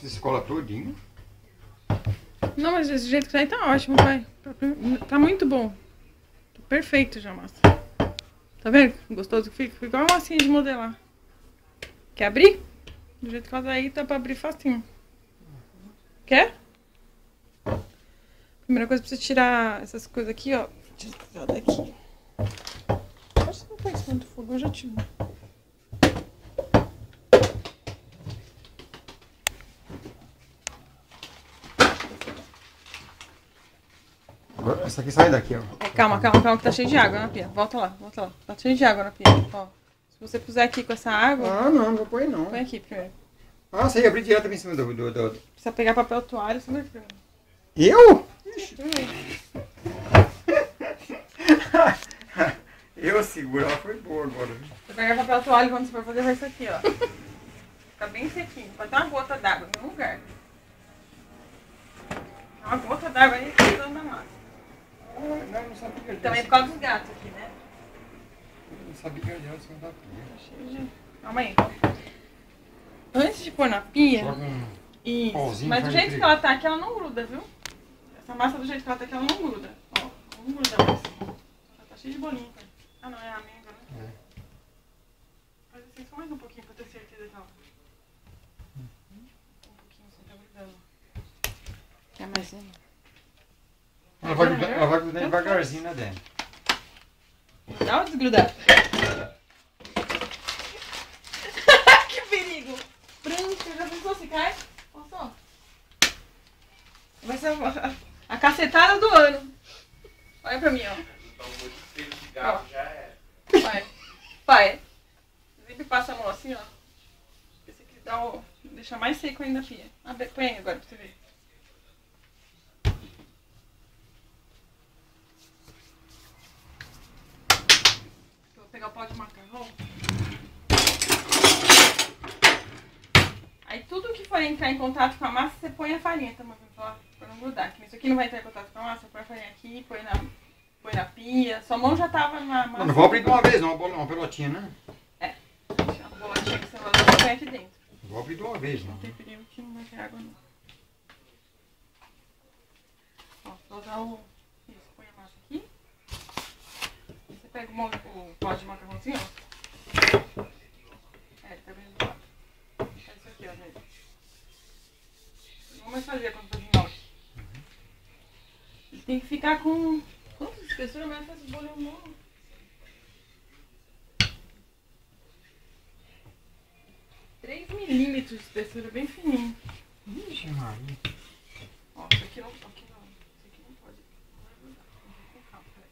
de escola todinho. Não, mas desse jeito que tá aí tá ótimo, pai. Tá muito bom. Tá perfeito já, massa. Tá vendo? Gostoso que fica? Fica igual uma massinha de modelar. Quer abrir? Do jeito que ela tá aí, dá pra abrir facinho. Quer? Primeira coisa, precisa tirar essas coisas aqui, ó. Tirar daqui. Acho que não faz muito fogo, eu já tiro. Agora, essa aqui sai daqui, ó. Calma, que tá cheio de água na pia. Volta lá. Tá cheio de água na pia, ó. Se você puser aqui com essa água... Ah, não vou pôr não. Põe aqui primeiro. Ah, você ia abrir direto aqui em cima do... Precisa pegar papel toalha, você vai primeiro. Eu? Eu seguro, ela foi boa agora. Você pegar papel toalha quando você for fazer, vai isso aqui, ó. Fica bem sequinho. Pode ter uma gota d'água em nenhum lugar. Uma gota d'água aí, tá dando na massa. Não sabia disso. Também por causa dos gatos aqui, né? Não sabia que era direto em cima da pia. Tá cheio de... Calma aí. Antes de pôr na pia... Joga um Isso. pauzinho, Mas do faz jeito incrível. que ela tá aqui, ela não gruda, viu? Essa massa do jeito que ela tá aqui, ela não gruda. Ó, não gruda mais. Ela tá cheia de bolinha, cara. Ah, não, é a amêndoa, né? Faz assim só mais um pouquinho pra ter certeza que ela... Um pouquinho, assim, tá grudando. Quer mais uma? Ela vai grudando devagarzinho, né, Dani? Dá ou desgrudar? Que perigo! Branco, já pensou se cai? Olha só. Vai ser a cacetada do ano. Olha pra mim, ó. Então, muito cheiro de gato já é. Pai. Sempre passa a mão assim, ó. Esse aqui deixa mais seco ainda a pia. Põe aí agora pra você ver. Eu vou pegar o pó de macarrão. Aí tudo que for entrar em contato com a massa, você põe a farinha também, pra não grudar. Isso aqui não vai entrar em contato com a massa, põe a farinha aqui, põe na pia. Sua mão já tava na massa. Não vou abrir de uma vez, não. Uma pelotinha, né? Deixa uma bolotinha que você vai põe aqui dentro. Não vou abrir de uma vez, não. Não tem perigo que não vai ter água, não. Ó, vou usar o... Isso, põe a massa aqui. Você pega o pó de macarrãozinho, ó. Tá vendo do lado. Faz isso aqui, ó, gente. Não vamos fazer quando for de nhoque. Ele tem que ficar com... Quanto de espessura, mas essa bolha é um... 3 milímetros de espessura, bem fininho. Ixi, Maria. Ó, isso aqui não pode. Não vai grudar. Com calma, peraí.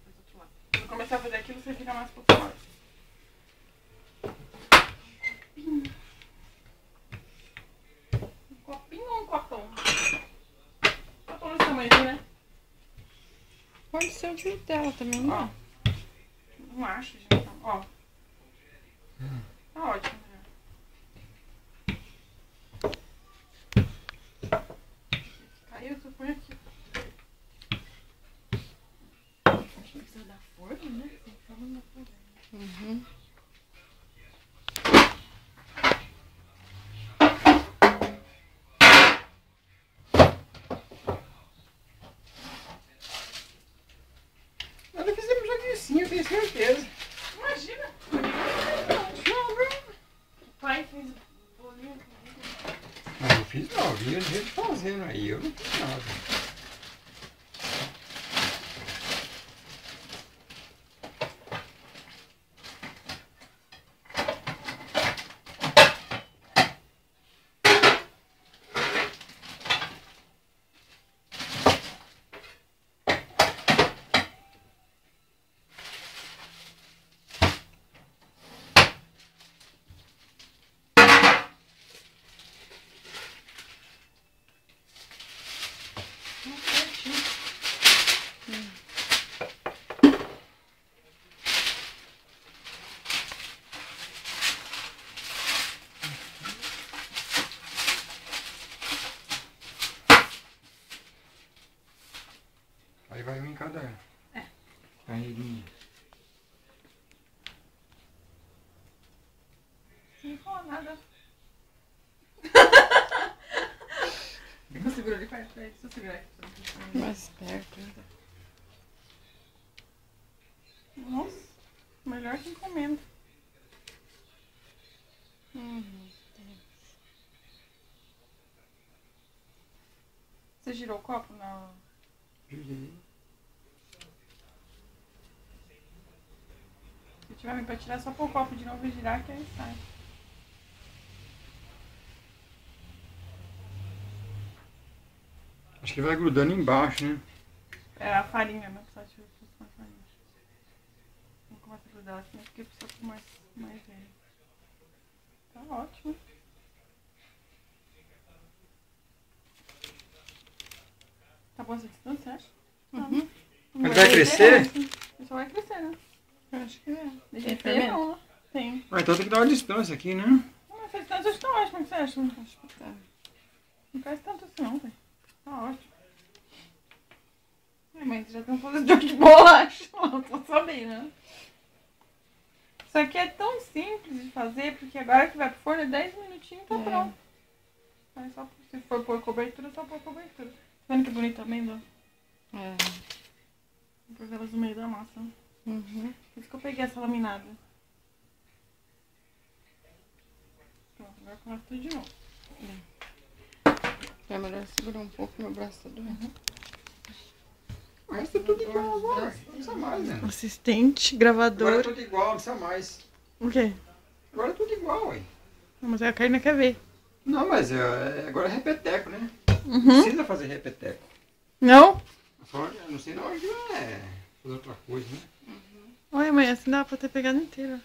Faz do outro lado. Quando começar a fazer aquilo, você fica mais pro fora. Um copinho ou um copão? Copão desse tamanho aqui, né? Pode ser o jeito dela também, Ó. né? Não acho, gente. Ó. Tá ótimo, né? Caiu, você põe aqui. Acho que precisa dar forno, né? Tem forno na forno. Uhum. Nós fizemos já sim, eu tenho certeza. Imagina! O pai fez bolinho comigo. Mas eu fiz não, eu vi a gente fazendo aí, eu não fiz nada. Aí vai um em cada carreirinha. Não fala nada. Deixa eu segurar aqui pra você. Mais perto. Nossa, melhor que encomenda. Você girou o copo? Não. Girei. Se tiver me pra tirar, é só pôr o copo de novo e girar que aí sai. Acho que vai grudando embaixo, né? É a farinha, né? Precisa de mais farinha. Não começa a grudar aqui, né? Porque precisa com mais velho. Tá ótimo. Tá bom essa distância, você acha? Uhum. Mas vai crescer? Só vai crescer, né? Eu acho que é. Deixa Tem eu ver, não, né? Tem. Ah, então tem que dar uma distância aqui, né? Não, essa distância eu acho que tá ótima, o que você acha? Acho que tá. Não faz tanto assim não, velho. Tá ótimo. Ai, mãe, você já tem um fazer de bolacha. Eu tô sabendo, né? Isso aqui é tão simples de fazer, porque agora que vai pro forno é 10 minutinhos e tá É. pronto. Aí só, se for pôr cobertura, só pôr cobertura. Tá vendo que bonito também, Dó? É. Vou pôr elas no meio da massa. Né? Uhum. Por isso que eu peguei essa laminada. Pronto, agora coloco tudo de novo. É melhor segurar um pouco, meu braço tá doendo. Mas tá tudo igual agora. Não precisa mais, né? Assistente, Agora é gravador. tudo igual, não precisa mais. O quê? Agora é tudo igual, ué. Não, mas a Karina quer ver. Não, mas agora é repeteco, né? Não Uhum. precisa fazer repeteco. Não? Só, não sei na hora de fazer outra coisa, né? Olha, mãe, assim dá pra ter pegado inteira.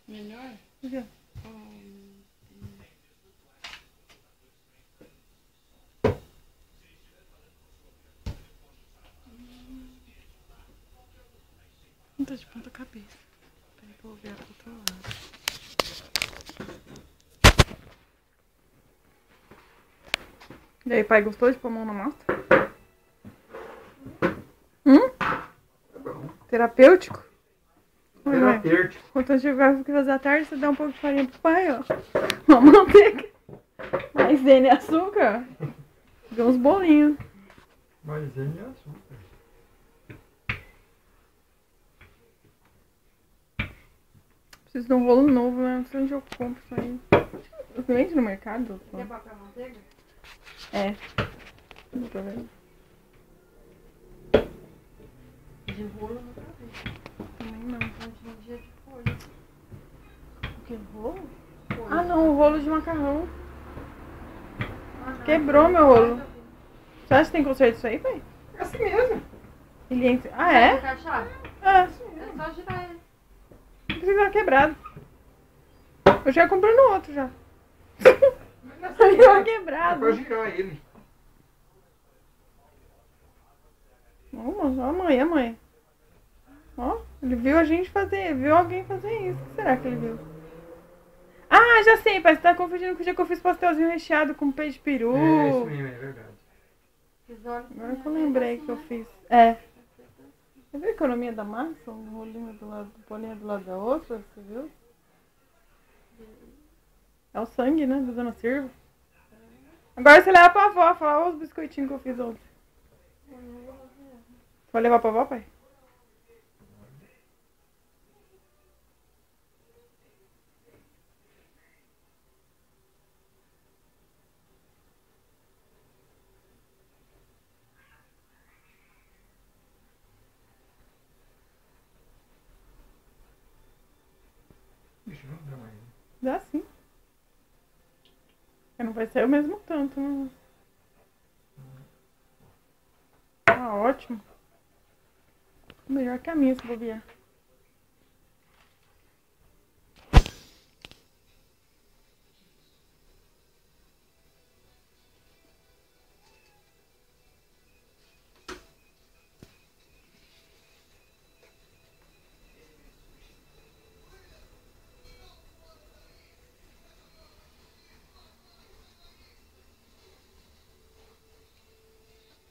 Melhor? O quê? Não tá de ponta cabeça. Peraí que eu vou ver a outra lado. E aí, pai, gostou de pôr a mão na massa? Tá bom. Terapêutico? Oi, mãe. Terapêutico. Quando eu tiver que fazer à tarde, você dá um pouco de farinha pro pai, ó. Uma manteiga. Mais N açúcar. Dê uns bolinhos. Mas ele é açúcar. Preciso de um rolo novo, né? Não sei onde eu compro isso aí. Eu vende no mercado? Quer papel manteiga? É. Deixa eu ver. De rolo nunca vi. Também não. Hoje em dia de folha. O que? Rolo? Folha. Ah, não. O rolo de macarrão. Ah, não. Quebrou meu rolo. Você acha que tem conserto isso aí, pai? É assim mesmo. Ele entra... Ah, é? Quer achar? É. É só girar ele. Não precisa quebrado. Eu já comprei no outro já. Mas é assim Ele mesmo. tá É quebrado. pra girar ele. Ó, a mãe. Ó, ele viu a gente fazer, viu alguém fazer isso. O que será que ele viu? Ah, já sei, pai. Você tá confundindo com o dia que eu fiz pastelzinho recheado com peixe de peru. É isso mesmo, é verdade. Agora que eu lembrei que eu fiz. É. Você viu a economia da massa? Um rolinho do lado, bolinha do lado da outra, você viu? É o sangue, né, da dona Silva. Agora você leva pra avó, fala, olha os biscoitinhos que eu fiz ontem. Você vai levar pra avó, pai? Deixa eu ver mais. Dá sim. Não vai ser o mesmo tanto, né? Tá ótimo. Melhor que a minha, se bobear.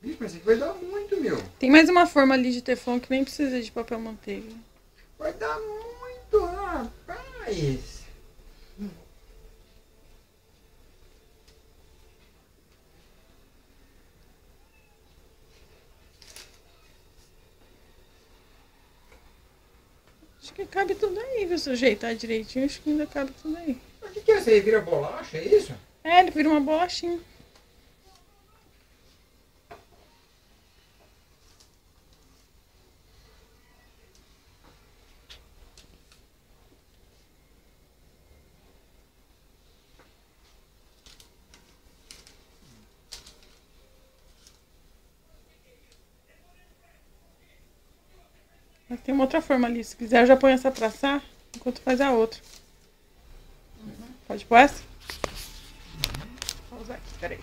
Ih, mas isso aqui vai dar muito, meu. Tem mais uma forma ali de teflon que nem precisa de papel manteiga. Vai dar muito, rapaz. Acho que cabe tudo aí, viu? Se ajeitar direitinho, acho que ainda cabe tudo aí. O que é isso aí? Vira bolacha, é isso? É, ele vira uma bolachinha. Mas tem uma outra forma ali. Se quiser, eu já ponho essa pra assar enquanto faz a outra. Pode pôr essa? Vou usar aqui, peraí.